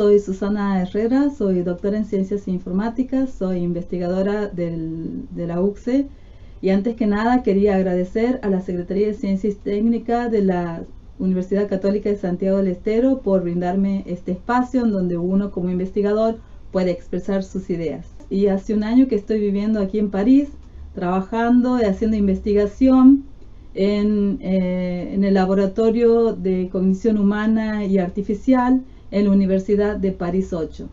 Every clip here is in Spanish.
soy Susana Herrera, soy doctora en Ciencias Informáticas, soy investigadora de la UCSE y antes que nada quería agradecer a la Secretaría de Ciencias Técnicas de la Universidad Católica de Santiago del Estero por brindarme este espacio en donde uno como investigador puede expresar sus ideas. Y hace un año que estoy viviendo aquí en París, trabajando y haciendo investigación en el Laboratorio de Cognición Humana y Artificial en la Universidad de París 8.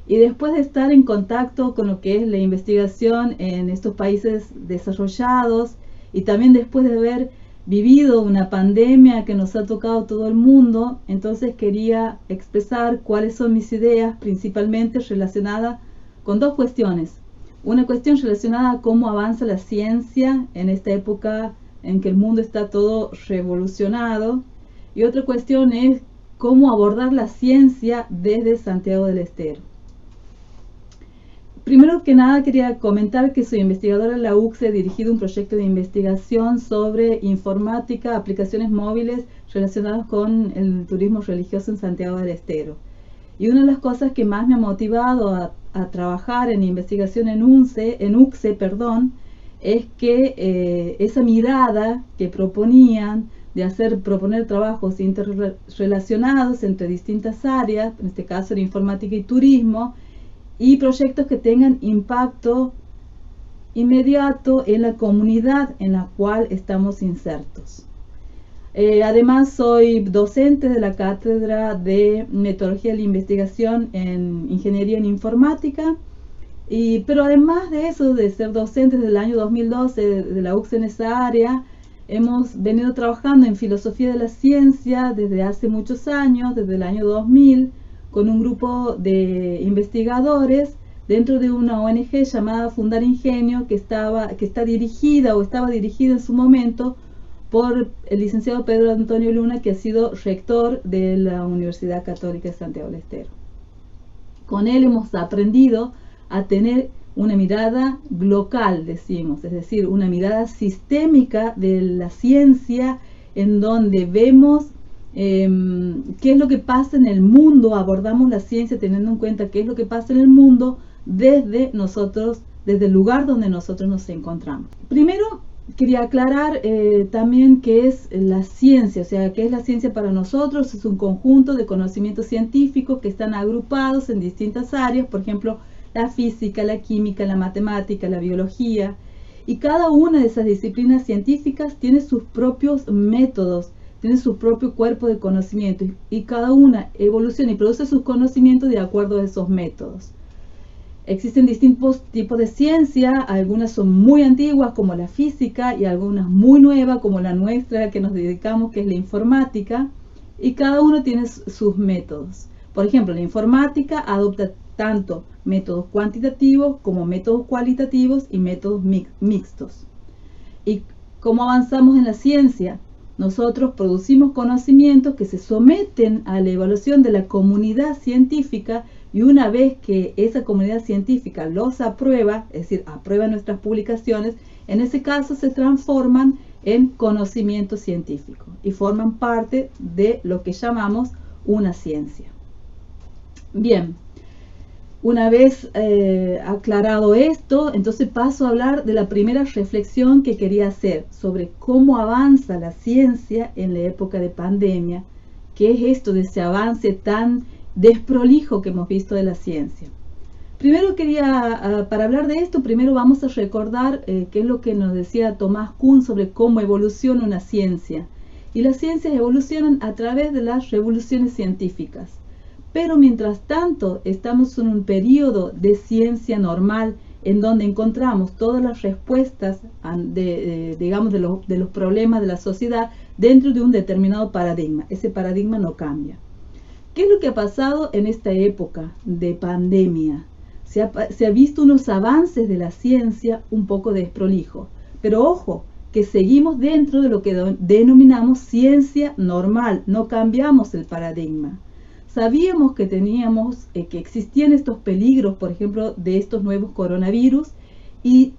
Y después de estar en contacto con lo que es la investigación en estos países desarrollados y también después de haber vivido una pandemia que nos ha tocado todo el mundo, entonces quería expresar cuáles son mis ideas, principalmente relacionadas con dos cuestiones. Una cuestión relacionada a cómo avanza la ciencia en esta época en que el mundo está todo revolucionado, y otra cuestión es cómo abordar la ciencia desde Santiago del Estero. Primero que nada quería comentar que soy investigadora en la UCSE, he dirigido un proyecto de investigación sobre informática, aplicaciones móviles relacionadas con el turismo religioso en Santiago del Estero. Y una de las cosas que más me ha motivado a trabajar en investigación en UCSE, es que esa mirada que proponían de proponer trabajos interrelacionados entre distintas áreas, en este caso era informática y turismo, y proyectos que tengan impacto inmediato en la comunidad en la cual estamos insertos. Además soy docente de la Cátedra de Metodología de la Investigación en Ingeniería en Informática, pero además de eso, de ser docente desde el año 2012 de la UCSE en esa área, hemos venido trabajando en filosofía de la ciencia desde hace muchos años, desde el año 2000, con un grupo de investigadores dentro de una ONG llamada Fundar Ingenio, que estaba dirigida en su momento por el licenciado Pedro Antonio Luna, que ha sido rector de la Universidad Católica de Santiago del Estero. Con él hemos aprendido a tener una mirada glocal, decimos, es decir, una mirada sistémica de la ciencia, en donde vemos qué es lo que pasa en el mundo, abordamos la ciencia teniendo en cuenta qué es lo que pasa en el mundo desde el lugar donde nosotros nos encontramos. Primero, quería aclarar también qué es la ciencia, o sea, qué es la ciencia para nosotros. Es un conjunto de conocimientos científicos que están agrupados en distintas áreas, por ejemplo, la física, la química, la matemática, la biología, y cada una de esas disciplinas científicas tiene sus propios métodos, tiene su propio cuerpo de conocimiento, y cada una evoluciona y produce sus conocimientos de acuerdo a esos métodos. Existen distintos tipos de ciencia, algunas son muy antiguas como la física y algunas muy nuevas como la nuestra que nos dedicamos, que es la informática, y cada uno tiene sus métodos. Por ejemplo, la informática adopta tanto métodos cuantitativos como métodos cualitativos y métodos mixtos. ¿Y cómo avanzamos en la ciencia? Nosotros producimos conocimientos que se someten a la evaluación de la comunidad científica, y una vez que esa comunidad científica los aprueba, es decir, aprueba nuestras publicaciones, en ese caso se transforman en conocimiento científico y forman parte de lo que llamamos una ciencia. Bien, una vez aclarado esto, entonces paso a hablar de la primera reflexión que quería hacer sobre cómo avanza la ciencia en la época de pandemia. ¿Qué es esto de ese avance tan desprolijo que hemos visto de la ciencia? Primero para hablar de esto, primero vamos a recordar qué es lo que nos decía Thomas Kuhn sobre cómo evoluciona una ciencia. Y las ciencias evolucionan a través de las revoluciones científicas. Pero mientras tanto estamos en un periodo de ciencia normal en donde encontramos todas las respuestas de los problemas de la sociedad dentro de un determinado paradigma. Ese paradigma no cambia. ¿Qué es lo que ha pasado en esta época de pandemia? Se ha visto unos avances de la ciencia un poco desprolijo, pero ojo, que seguimos dentro de lo que denominamos ciencia normal, no cambiamos el paradigma. Sabíamos que que existían estos peligros, por ejemplo, de estos nuevos coronavirus, y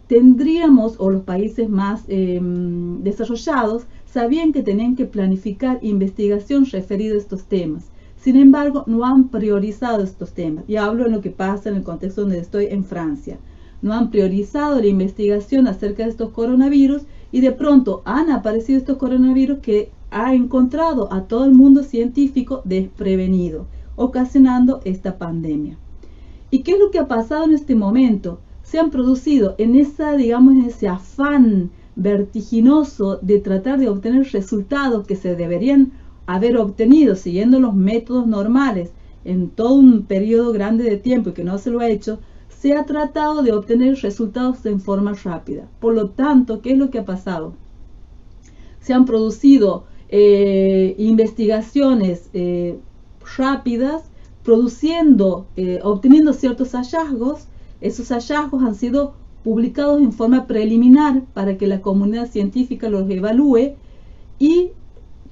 o los países más desarrollados, sabían que tenían que planificar investigación referida a estos temas. Sin embargo, no han priorizado estos temas. Y hablo en lo que pasa en el contexto donde estoy en Francia. No han priorizado la investigación acerca de estos coronavirus y de pronto han aparecido estos coronavirus que ha encontrado a todo el mundo científico desprevenido, ocasionando esta pandemia. ¿Y qué es lo que ha pasado en este momento? Se han producido en ese afán vertiginoso de tratar de obtener resultados que se deberían haber obtenido siguiendo los métodos normales en todo un periodo grande de tiempo y que no se lo ha hecho, se ha tratado de obtener resultados en forma rápida. Por lo tanto, ¿qué es lo que ha pasado? Se han producido investigaciones rápidas, obteniendo ciertos hallazgos. Esos hallazgos han sido publicados en forma preliminar para que la comunidad científica los evalúe y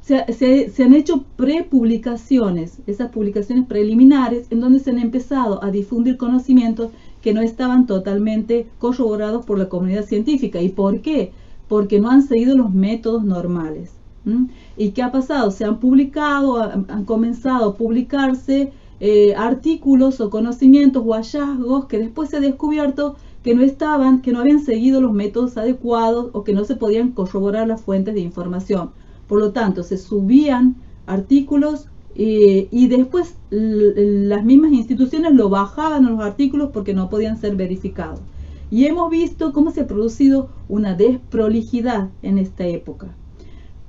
se han hecho prepublicaciones, esas publicaciones preliminares en donde se han empezado a difundir conocimientos que no estaban totalmente corroborados por la comunidad científica. ¿Y por qué? Porque no han seguido los métodos normales. ¿Y qué ha pasado? Se han publicado, han comenzado a publicarse artículos o conocimientos o hallazgos que después se ha descubierto que no habían seguido los métodos adecuados o que no se podían corroborar las fuentes de información. Por lo tanto, se subían artículos y después las mismas instituciones lo bajaban a los artículos porque no podían ser verificados. Y hemos visto cómo se ha producido una desprolijidad en esta época.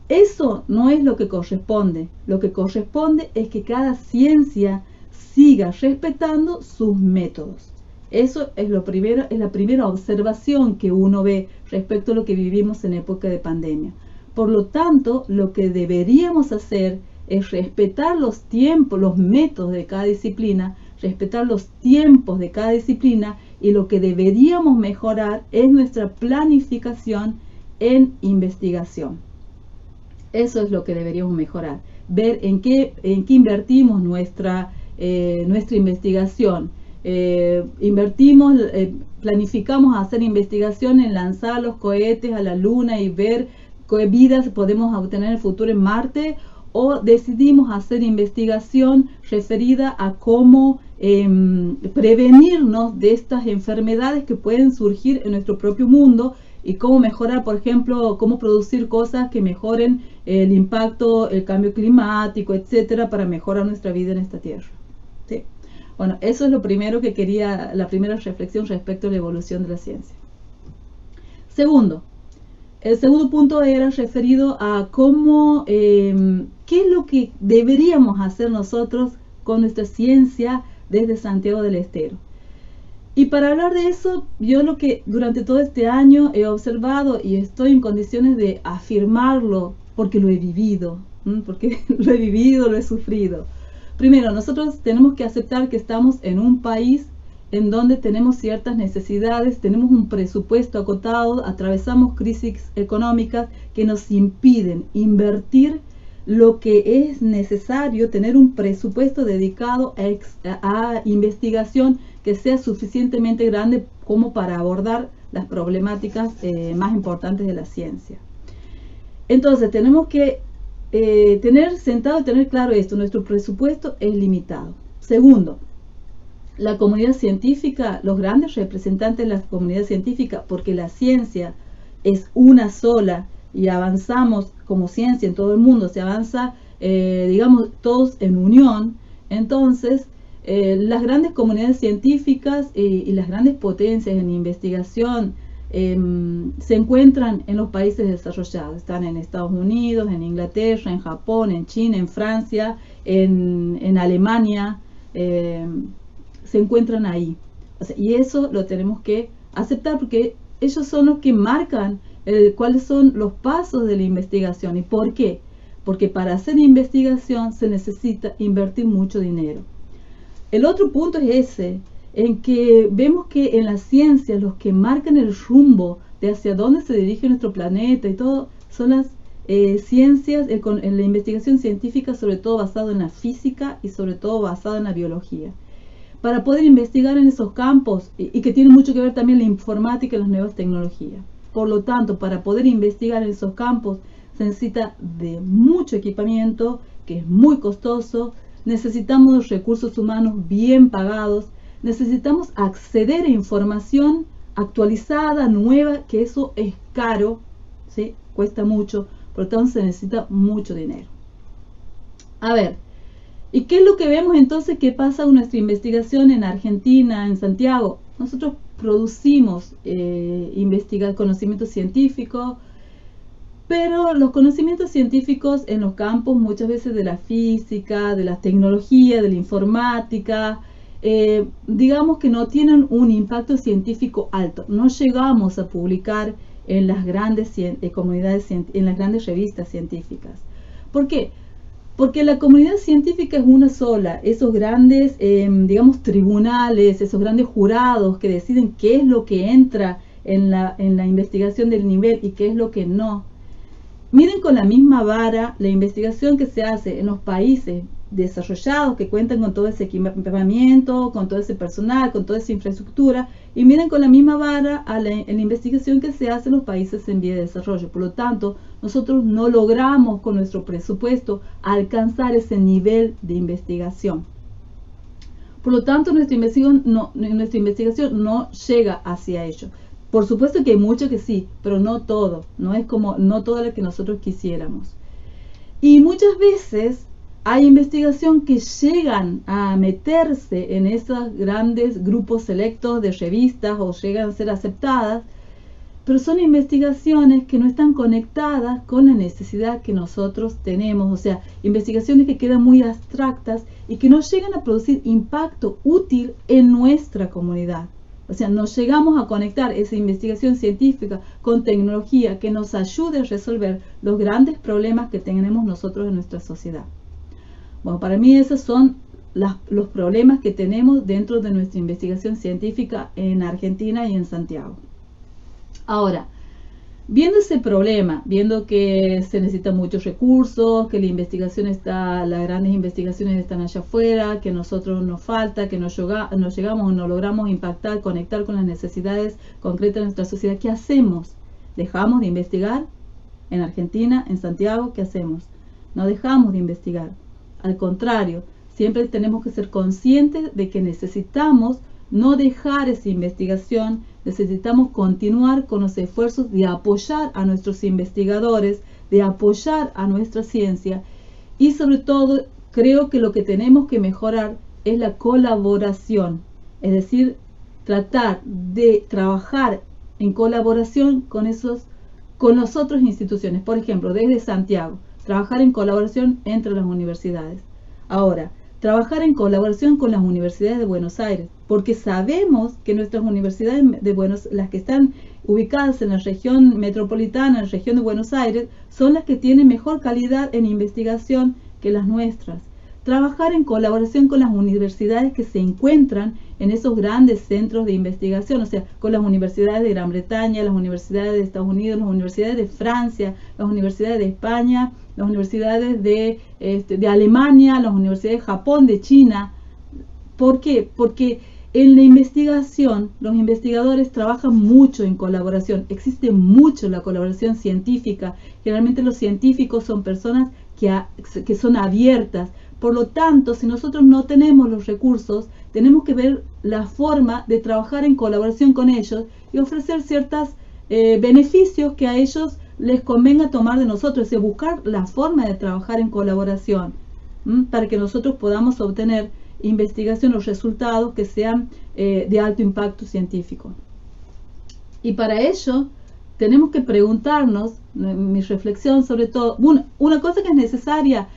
Eso no es lo que corresponde. Lo que corresponde es que cada ciencia siga respetando sus métodos. Eso es la primera observación que uno ve respecto a lo que vivimos en época de pandemia. Por lo tanto, lo que deberíamos hacer es respetar los tiempos, los métodos de cada disciplina, respetar los tiempos de cada disciplina, y lo que deberíamos mejorar es nuestra planificación en investigación. Eso es lo que deberíamos mejorar, ver en qué invertimos nuestra investigación. Planificamos hacer investigación en lanzar los cohetes a la luna y ver qué vidas podemos obtener en el futuro en Marte, o decidimos hacer investigación referida a cómo prevenirnos de estas enfermedades que pueden surgir en nuestro propio mundo y cómo mejorar, por ejemplo, cómo producir cosas que mejoren el impacto, el cambio climático, etcétera, para mejorar nuestra vida en esta tierra. ¿Sí? Bueno, eso es lo primero que quería, la primera reflexión respecto a la evolución de la ciencia. El segundo punto era referido a cómo, qué es lo que deberíamos hacer nosotros con nuestra ciencia desde Santiago del Estero. Y para hablar de eso, yo lo que durante todo este año he observado y estoy en condiciones de afirmarlo porque lo he vivido, lo he sufrido. Primero, nosotros tenemos que aceptar que estamos en un país en donde tenemos ciertas necesidades, tenemos un presupuesto acotado, atravesamos crisis económicas que nos impiden invertir lo que es necesario, tener un presupuesto dedicado a investigación que sea suficientemente grande como para abordar las problemáticas más importantes de la ciencia. Entonces tenemos que tener claro esto: nuestro presupuesto es limitado. Segundo, la comunidad científica, los grandes representantes de la comunidad científica, porque la ciencia es una sola y avanzamos como ciencia en todo el mundo, se avanza, digamos, todos en unión. Entonces, las grandes comunidades científicas y las grandes potencias en investigación se encuentran en los países desarrollados. Están en Estados Unidos, en Inglaterra, en Japón, en China, en Francia, en Alemania. Se encuentran ahí. O sea, y eso lo tenemos que aceptar porque ellos son los que marcan cuáles son los pasos de la investigación. ¿Y por qué? Porque para hacer investigación se necesita invertir mucho dinero. El otro punto es ese, en que vemos que en la ciencia los que marcan el rumbo de hacia dónde se dirige nuestro planeta y todo son las ciencias, en la investigación científica, sobre todo basado en la física y sobre todo basado en la biología. Para poder investigar en esos campos, y que tiene mucho que ver también la informática y las nuevas tecnologías. Por lo tanto, para poder investigar en esos campos se necesita de mucho equipamiento, que es muy costoso, necesitamos recursos humanos bien pagados, necesitamos acceder a información actualizada, nueva, que eso es caro, ¿sí? Cuesta mucho, por lo tanto se necesita mucho dinero. A ver, ¿y qué es lo que vemos entonces que pasa con nuestra investigación en Argentina, en Santiago? Nosotros producimos conocimiento científico, pero los conocimientos científicos en los campos muchas veces de la física, de la tecnología, de la informática, digamos que no tienen un impacto científico alto. No llegamos a publicar en las grandes comunidades, en las grandes revistas científicas. ¿Por qué? Porque la comunidad científica es una sola. Esos grandes, digamos, tribunales, esos grandes jurados que deciden qué es lo que entra en la investigación del nivel y qué es lo que no. Miren con la misma vara la investigación que se hace en los países desarrollados que cuentan con todo ese equipamiento, con todo ese personal, con toda esa infraestructura, y miren con la misma vara a la investigación que se hace en los países en vía de desarrollo. Por lo tanto, nosotros no logramos con nuestro presupuesto alcanzar ese nivel de investigación. Por lo tanto, nuestra investigación no llega hacia ello. Por supuesto que hay mucho que sí, pero no todo, no todo lo que nosotros quisiéramos. Y muchas veces hay investigación que llegan a meterse en esos grandes grupos selectos de revistas o llegan a ser aceptadas, pero son investigaciones que no están conectadas con la necesidad que nosotros tenemos, o sea, investigaciones que quedan muy abstractas y que no llegan a producir impacto útil en nuestra comunidad. O sea, no llegamos a conectar esa investigación científica con tecnología que nos ayude a resolver los grandes problemas que tenemos nosotros en nuestra sociedad. Bueno, para mí esos son los problemas que tenemos dentro de nuestra investigación científica en Argentina y en Santiago. Ahora, viendo ese problema, viendo que se necesitan muchos recursos, que las grandes investigaciones están allá afuera, que a nosotros nos falta, que no llegamos o no logramos impactar, conectar con las necesidades concretas de nuestra sociedad, ¿qué hacemos? ¿Dejamos de investigar? En Argentina, en Santiago, ¿qué hacemos? No dejamos de investigar. Al contrario, siempre tenemos que ser conscientes de que necesitamos no dejar esa investigación, necesitamos continuar con los esfuerzos de apoyar a nuestros investigadores, de apoyar a nuestra ciencia y sobre todo creo que lo que tenemos que mejorar es la colaboración, es decir, tratar de trabajar en colaboración con las otras instituciones, por ejemplo, desde Santiago, trabajar en colaboración entre las universidades. Ahora, trabajar en colaboración con las universidades de Buenos Aires, porque sabemos que nuestras universidades las que están ubicadas en la región metropolitana, en la región de Buenos Aires, son las que tienen mejor calidad en investigación que las nuestras. Trabajar en colaboración con las universidades que se encuentran en esos grandes centros de investigación, o sea, con las universidades de Gran Bretaña, las universidades de Estados Unidos, las universidades de Francia, las universidades de España, las universidades de Alemania, las universidades de Japón, de China. ¿Por qué? Porque en la investigación, los investigadores trabajan mucho en colaboración, existe mucho la colaboración científica. Generalmente los científicos son personas que son abiertas. Por lo tanto, si nosotros no tenemos los recursos, tenemos que ver la forma de trabajar en colaboración con ellos y ofrecer ciertos beneficios que a ellos les convenga tomar de nosotros, es decir, buscar la forma de trabajar en colaboración para que nosotros podamos obtener investigación o resultados que sean de alto impacto científico. Y para ello tenemos que preguntarnos, mi reflexión sobre todo, una cosa que es necesaria,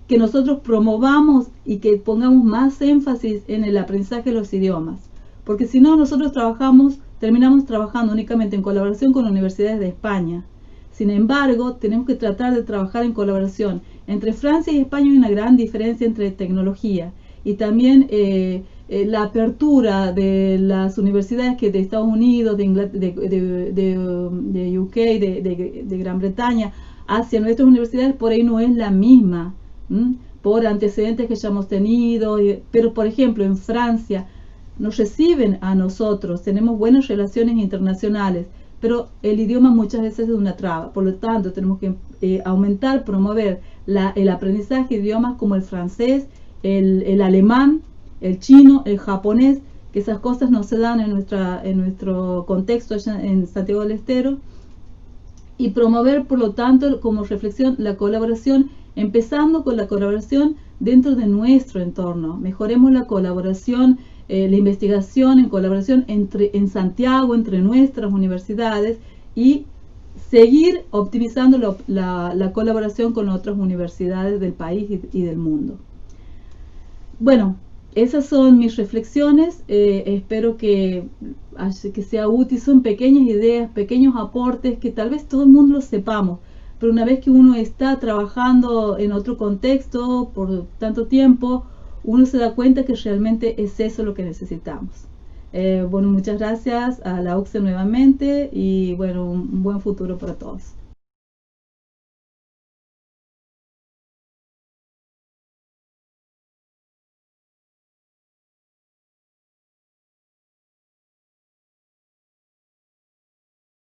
que nosotros promovamos y que pongamos más énfasis en el aprendizaje de los idiomas, porque si no nosotros terminamos trabajando únicamente en colaboración con universidades de España. Sin embargo, tenemos que tratar de trabajar en colaboración. Entre Francia y España hay una gran diferencia entre tecnología y también la apertura de las universidades de Estados Unidos, de UK, de Gran Bretaña hacia nuestras universidades por ahí no es la misma, por antecedentes que ya hemos tenido, pero por ejemplo en Francia nos reciben a nosotros, tenemos buenas relaciones internacionales, pero el idioma muchas veces es una traba. Por lo tanto, tenemos que promover el aprendizaje de idiomas como el francés el alemán, el chino, el japonés, que esas cosas no se dan en nuestro contexto allá en Santiago del Estero, y promover, por lo tanto, como reflexión, la colaboración, empezando con la colaboración dentro de nuestro entorno. Mejoremos la colaboración, la investigación en colaboración en Santiago, entre nuestras universidades, y seguir optimizando la colaboración con otras universidades del país y del mundo. Bueno, esas son mis reflexiones. Espero que sea útil. Son pequeñas ideas, pequeños aportes que tal vez todo el mundo los sepamos, pero una vez que uno está trabajando en otro contexto por tanto tiempo, uno se da cuenta que realmente es eso lo que necesitamos. Bueno, muchas gracias a la UCSE nuevamente y bueno, un buen futuro para todos.